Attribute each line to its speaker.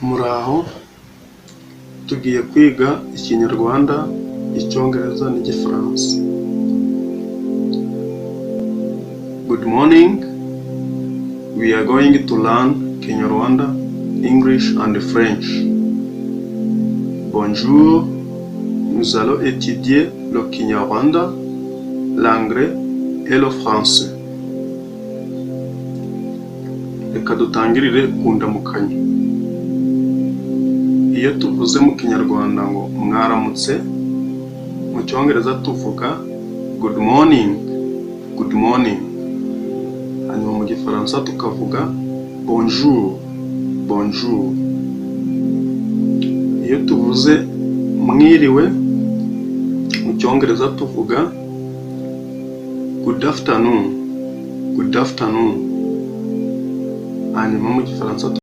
Speaker 1: Muraho, tugiye kwiga Ikinyarwanda, Icyongereza n'Igifaransa. Good morning. We are going to learn Kinyarwanda, English and French. Bonjour. Nous allons étudier le Kinyarwanda, l'anglais et le français. Reka dutangirire ku ndamukanyo. Iyo tuvuze mu Kinyarwanda ngo mwaramutse, mu Cyongereza tuvuga good morning, good morning. Hanyuma mu Gifaransa tukavuga bonjour, bonjour. Iyo tuvuze mwiriwe, mu Cyongereza tuvuga good afternoon, good afternoon. Hanyuma mu Gifaransa